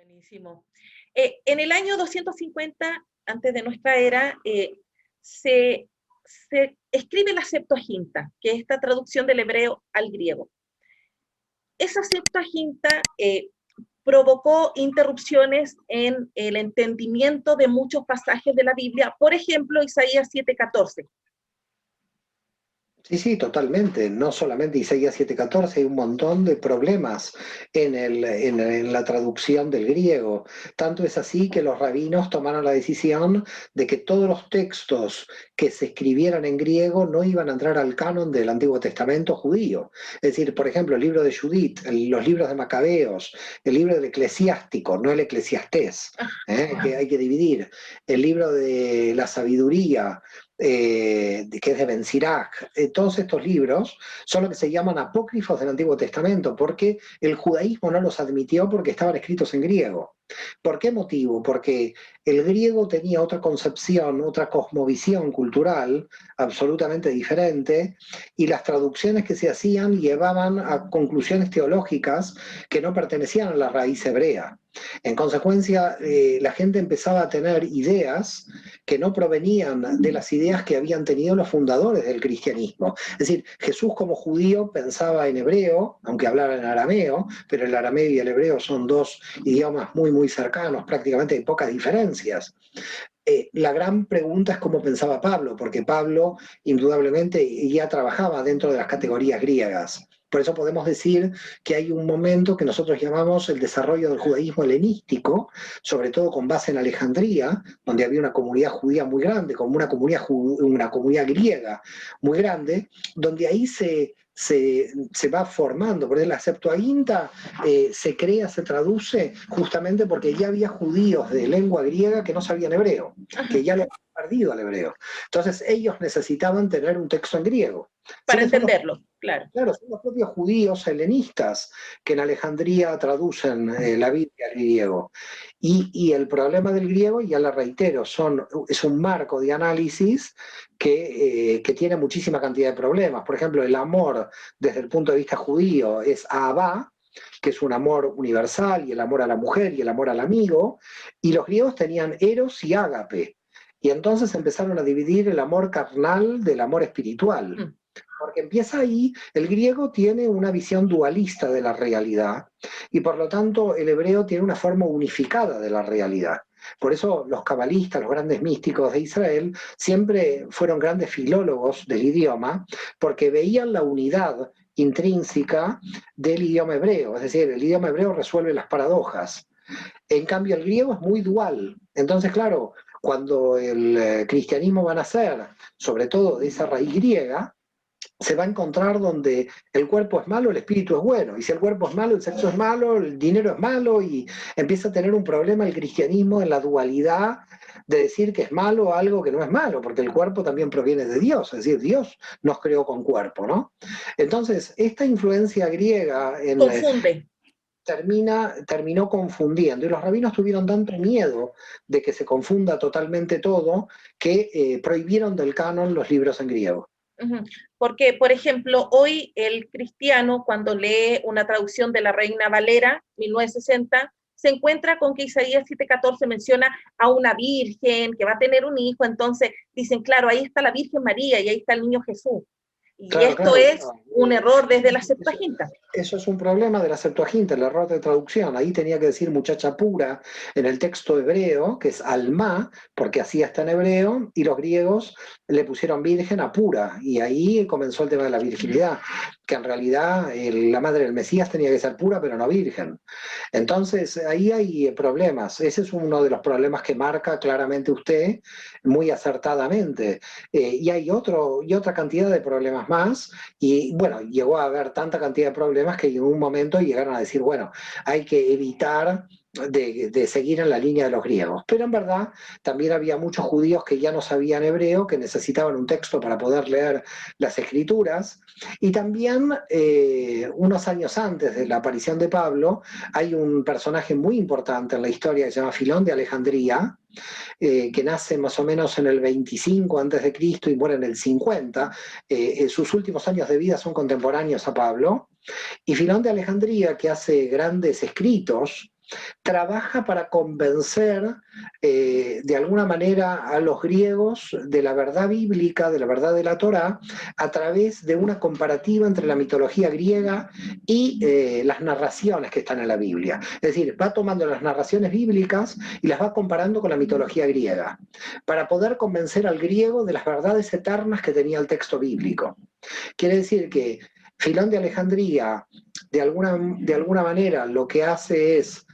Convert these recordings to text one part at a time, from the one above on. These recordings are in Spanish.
Buenísimo. En el año 250 antes de nuestra era, se, se escribe la Septuaginta, que es esta traducción del hebreo al griego. Esa Septuaginta provocó interrupciones en el entendimiento de muchos pasajes de la Biblia, por ejemplo, Isaías 7:14. Sí, sí, totalmente. No solamente Isaías 7:14, hay un montón de problemas en la traducción del griego. Tanto es así que los rabinos tomaron la decisión de que todos los textos que se escribieran en griego no iban a entrar al canon del Antiguo Testamento judío. Es decir, por ejemplo, el libro de Judith, los libros de Macabeos, el libro del Eclesiástico, no el Eclesiastés, que hay que dividir, el libro de la Sabiduría, que es de Ben Sirach. Todos estos libros son lo que se llaman apócrifos del Antiguo Testamento, porque el judaísmo no los admitió porque estaban escritos en griego. ¿Por qué motivo? Porque el griego tenía otra concepción, otra cosmovisión cultural absolutamente diferente, y las traducciones que se hacían llevaban a conclusiones teológicas que no pertenecían a la raíz hebrea. En consecuencia, la gente empezaba a tener ideas que no provenían de las ideas que habían tenido los fundadores del cristianismo. Es decir, Jesús como judío pensaba en hebreo, aunque hablara en arameo, pero el arameo y el hebreo son dos idiomas muy, muy cercanos, prácticamente hay pocas diferencias. La gran pregunta es cómo pensaba Pablo, porque Pablo indudablemente ya trabajaba dentro de las categorías griegas. Por eso podemos decir que hay un momento que nosotros llamamos el desarrollo del judaísmo helenístico, sobre todo con base en Alejandría, donde había una comunidad judía muy grande, como una comunidad griega muy grande, donde ahí se va formando. Por ejemplo, la Septuaginta se crea, se traduce justamente porque ya había judíos de lengua griega que no sabían hebreo, que ya lo habían perdido al hebreo. Entonces ellos necesitaban tener un texto en griego. Para entenderlo, claro. Claro, son los propios judíos helenistas que en Alejandría traducen la Biblia al griego. El problema del griego, ya lo reitero, es un marco de análisis que tiene muchísima cantidad de problemas. Por ejemplo, el amor desde el punto de vista judío es Ahabá, que es un amor universal, y el amor a la mujer y el amor al amigo, y los griegos tenían eros y ágape. Y entonces empezaron a dividir el amor carnal del amor espiritual. Porque empieza ahí, el griego tiene una visión dualista de la realidad y por lo tanto el hebreo tiene una forma unificada de la realidad. Por eso los cabalistas, los grandes místicos de Israel, siempre fueron grandes filólogos del idioma porque veían la unidad intrínseca del idioma hebreo. Es decir, el idioma hebreo resuelve las paradojas. En cambio, el griego es muy dual. Entonces, claro, cuando el cristianismo va a nacer, sobre todo de esa raíz griega, se va a encontrar donde el cuerpo es malo, el espíritu es bueno, y si el cuerpo es malo, el sexo es malo, el dinero es malo, y empieza a tener un problema el cristianismo en la dualidad de decir que es malo algo que no es malo, porque el cuerpo también proviene de Dios, es decir, Dios nos creó con cuerpo, ¿no? Entonces, esta influencia griega Confunde. terminó confundiendo, y los rabinos tuvieron tanto miedo de que se confunda totalmente todo, que prohibieron del canon los libros en griego. Porque, por ejemplo, hoy el cristiano, cuando lee una traducción de la Reina Valera, 1960, se encuentra con que Isaías 7:14 menciona a una virgen que va a tener un hijo, entonces dicen, claro, ahí está la Virgen María y ahí está el niño Jesús. Y claro, esto es un error desde la Septuaginta. Eso es un problema de la Septuaginta, el error de traducción. Ahí tenía que decir muchacha pura en el texto hebreo, que es alma, porque así está en hebreo, y los griegos le pusieron virgen a pura, y ahí comenzó el tema de la virginidad, que en realidad la madre del Mesías tenía que ser pura, pero no virgen. Entonces, ahí hay problemas. Ese es uno de los problemas que marca claramente usted, muy acertadamente. Y hay otra cantidad de problemas más, y bueno, llegó a haber tanta cantidad de problemas que en un momento llegaron a decir, bueno, hay que evitar de seguir en la línea de los griegos. Pero en verdad también había muchos judíos que ya no sabían hebreo, que necesitaban un texto para poder leer las escrituras. Y también unos años antes de la aparición de Pablo, hay un personaje muy importante en la historia que se llama Filón de Alejandría, que nace más o menos en el 25 antes de Cristo y muere en el 50. Sus últimos años de vida son contemporáneos a Pablo. Y Filón de Alejandría, que hace grandes escritos, trabaja para convencer de alguna manera a los griegos de la verdad bíblica, de la verdad de la Torá, a través de una comparativa entre la mitología griega y las narraciones que están en la Biblia. Es decir, va tomando las narraciones bíblicas y las va comparando con la mitología griega, para poder convencer al griego de las verdades eternas que tenía el texto bíblico. Quiere decir que Filón de Alejandría, de alguna manera, lo que hace es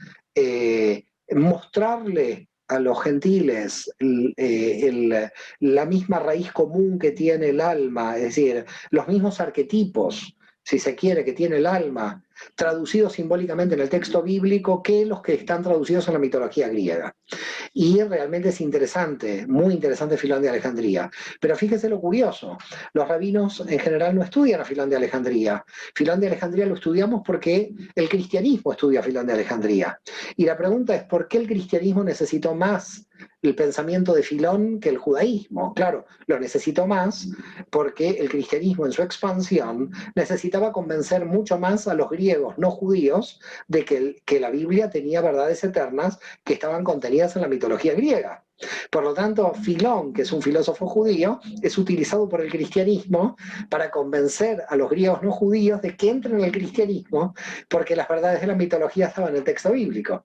mostrarle a los gentiles la misma raíz común que tiene el alma, es decir, los mismos arquetipos, si se quiere, que tiene el alma, traducidos simbólicamente en el texto bíblico, que los que están traducidos en la mitología griega. Y realmente es interesante, muy interesante Filón de Alejandría. Pero fíjese lo curioso, los rabinos en general no estudian a Filón de Alejandría. Filón de Alejandría lo estudiamos porque el cristianismo estudia a Filón de Alejandría. Y la pregunta es, ¿por qué el cristianismo necesitó más el pensamiento de Filón que el judaísmo? Claro, lo necesitó más porque el cristianismo en su expansión necesitaba convencer mucho más a los griegos no judíos de que la Biblia tenía verdades eternas que estaban contenidas en la mitología griega. Por lo tanto, Filón, que es un filósofo judío, es utilizado por el cristianismo para convencer a los griegos no judíos de que entren en el cristianismo porque las verdades de la mitología estaban en el texto bíblico.